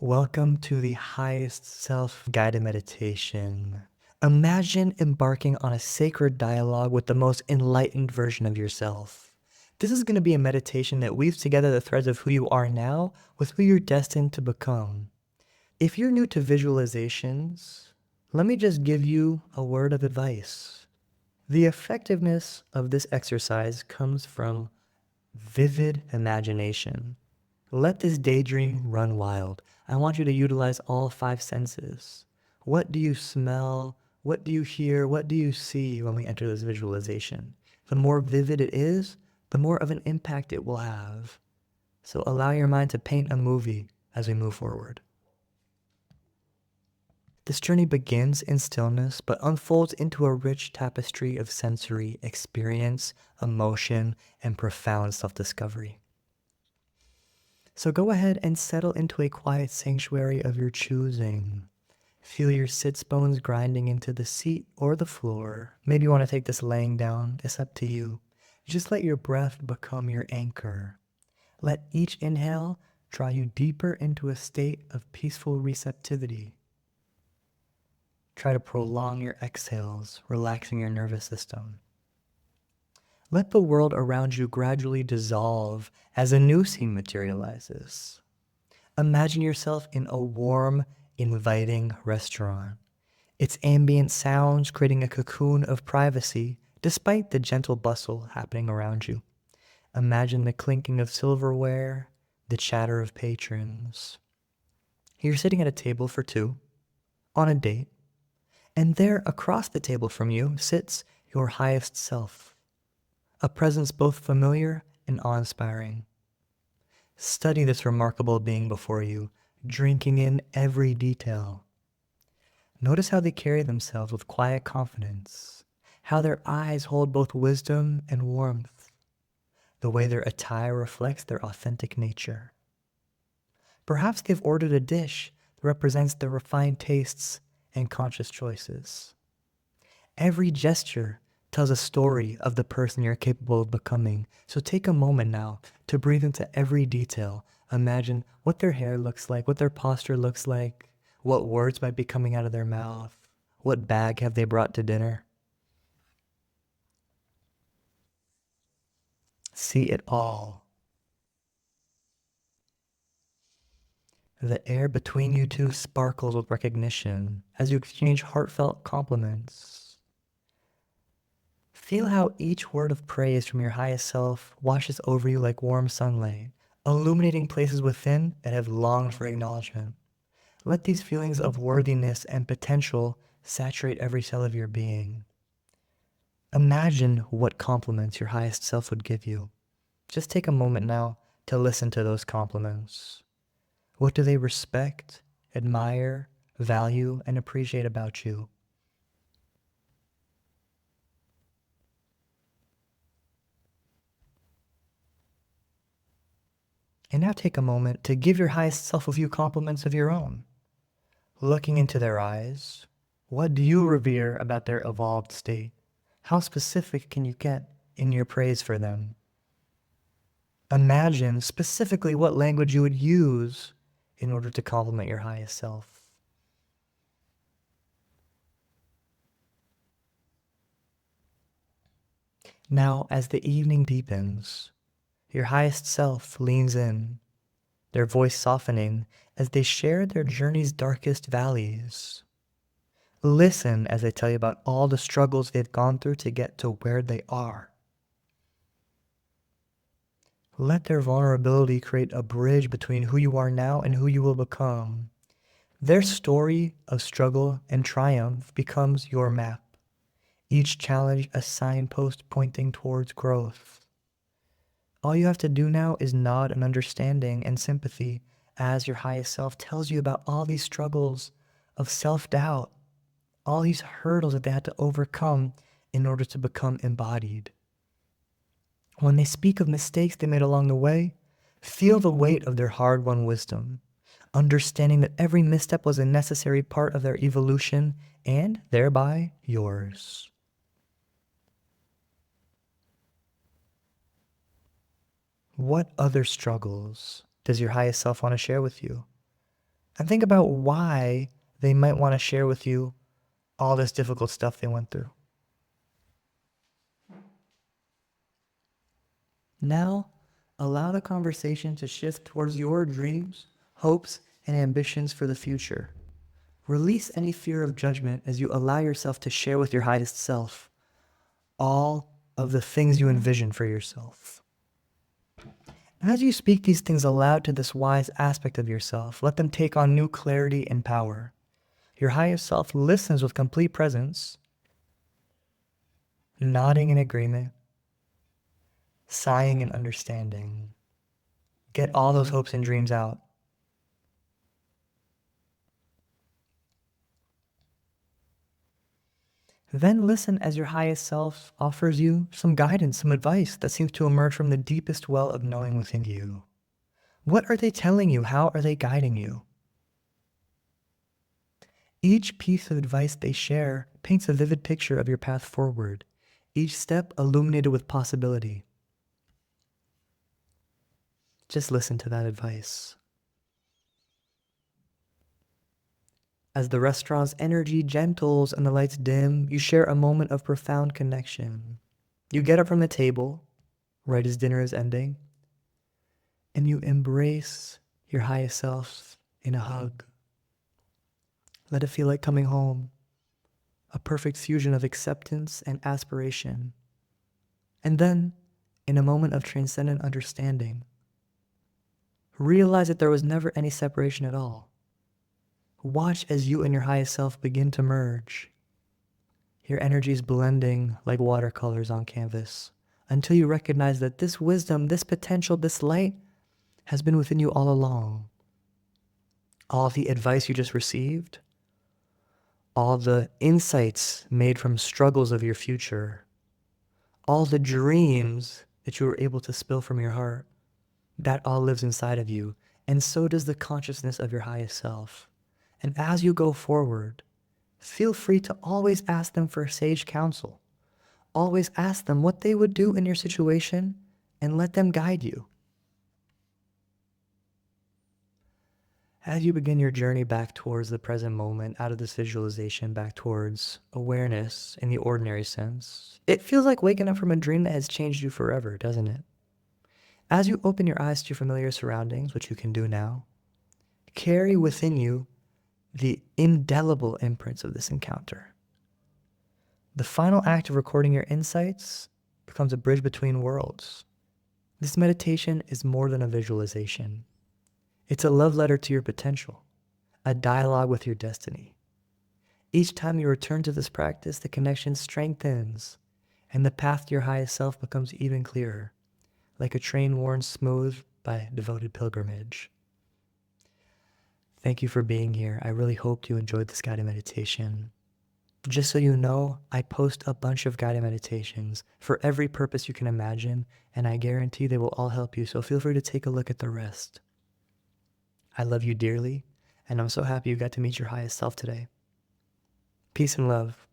Welcome to the highest self-guided meditation. Imagine embarking on a sacred dialogue with the most enlightened version of yourself. This is going to be a meditation that weaves together the threads of who you are now with who you're destined to become. If you're new to visualizations, let me just give you a word of advice. The effectiveness of this exercise comes from vivid imagination. Let this daydream run wild. I want you to utilize all five senses. What do you smell? What do you hear? What do you see when we enter this visualization? The more vivid it is, the more of an impact it will have. So allow your mind to paint a movie as we move forward. This journey begins in stillness, but unfolds into a rich tapestry of sensory experience, emotion, and profound self-discovery. So go ahead and settle into a quiet sanctuary of your choosing. Feel your sits bones grinding into the seat or the floor. Maybe you want to take this laying down. It's up to you. Just let your breath become your anchor. Let each inhale draw you deeper into a state of peaceful receptivity. Try to prolong your exhales, relaxing your nervous system. Let the world around you gradually dissolve as a new scene materializes. Imagine yourself in a warm, inviting restaurant. Its ambient sounds creating a cocoon of privacy despite the gentle bustle happening around you. Imagine the clinking of silverware, the chatter of patrons. You're sitting at a table for two, on a date, and there across the table from you sits your highest self, a presence both familiar and awe-inspiring. Study this remarkable being before you, drinking in every detail. Notice how they carry themselves with quiet confidence, how their eyes hold both wisdom and warmth, the way their attire reflects their authentic nature. Perhaps they've ordered a dish that represents their refined tastes and conscious choices. Every gesture tells a story of the person you're capable of becoming. So take a moment now to breathe into every detail. Imagine what their hair looks like, what their posture looks like, what words might be coming out of their mouth, what bag have they brought to dinner. See it all. The air between you two sparkles with recognition as you exchange heartfelt compliments. Feel how each word of praise from your highest self washes over you like warm sunlight, illuminating places within that have longed for acknowledgement. Let these feelings of worthiness and potential saturate every cell of your being. Imagine what compliments your highest self would give you. Just take a moment now to listen to those compliments. What do they respect, admire, value, and appreciate about you? And now take a moment to give your highest self a few compliments of your own. Looking into their eyes, what do you revere about their evolved state? How specific can you get in your praise for them? Imagine specifically what language you would use in order to compliment your highest self. Now, as the evening deepens, your highest self leans in, their voice softening as they share their journey's darkest valleys. Listen as they tell you about all the struggles they've gone through to get to where they are. Let their vulnerability create a bridge between who you are now and who you will become. Their story of struggle and triumph becomes your map, each challenge a signpost pointing towards growth. All you have to do now is nod in understanding and sympathy as your highest self tells you about all these struggles of self-doubt, all these hurdles that they had to overcome in order to become embodied. When they speak of mistakes they made along the way, feel the weight of their hard-won wisdom, understanding that every misstep was a necessary part of their evolution and thereby yours. What other struggles does your highest self want to share with you? And think about why they might want to share with you all this difficult stuff they went through. Now, allow the conversation to shift towards your dreams, hopes, and ambitions for the future. Release any fear of judgment as you allow yourself to share with your highest self all of the things you envision for yourself. As you speak these things aloud to this wise aspect of yourself, let them take on new clarity and power. Your highest self listens with complete presence, nodding in agreement, sighing in understanding. Get all those hopes and dreams out. Then listen as your highest self offers you some guidance, some advice that seems to emerge from the deepest well of knowing within you. What are they telling you? How are they guiding you? Each piece of advice they share paints a vivid picture of your path forward, each step illuminated with possibility. Just listen to that advice. As the restaurant's energy gentles and the lights dim, you share a moment of profound connection. You get up from the table, right as dinner is ending, and you embrace your highest self in a hug. Let it feel like coming home, a perfect fusion of acceptance and aspiration. And then, in a moment of transcendent understanding, realize that there was never any separation at all. Watch as you and your highest self begin to merge, your energies blending like watercolors on canvas, until you recognize that this wisdom, this potential, this light has been within you all along. All the advice you just received, all the insights made from struggles of your future, all the dreams that you were able to spill from your heart, that all lives inside of you, and so does the consciousness of your highest self. And as you go forward, feel free to always ask them for sage counsel. Always ask them what they would do in your situation and let them guide you. As you begin your journey back towards the present moment, out of this visualization, back towards awareness in the ordinary sense, it feels like waking up from a dream that has changed you forever, doesn't it? As you open your eyes to your familiar surroundings, which you can do now, carry within you the indelible imprints of this encounter. The final act of recording your insights becomes a bridge between worlds. This meditation is more than a visualization. It's a love letter to your potential, a dialogue with your destiny. Each time you return to this practice, the connection strengthens and the path to your highest self becomes even clearer, like a train worn smooth by devoted pilgrimage. Thank you for being here. I really hope you enjoyed this guided meditation. Just so you know, I post a bunch of guided meditations for every purpose you can imagine, and I guarantee they will all help you, so feel free to take a look at the rest. I love you dearly, and I'm so happy you got to meet your highest self today. Peace and love.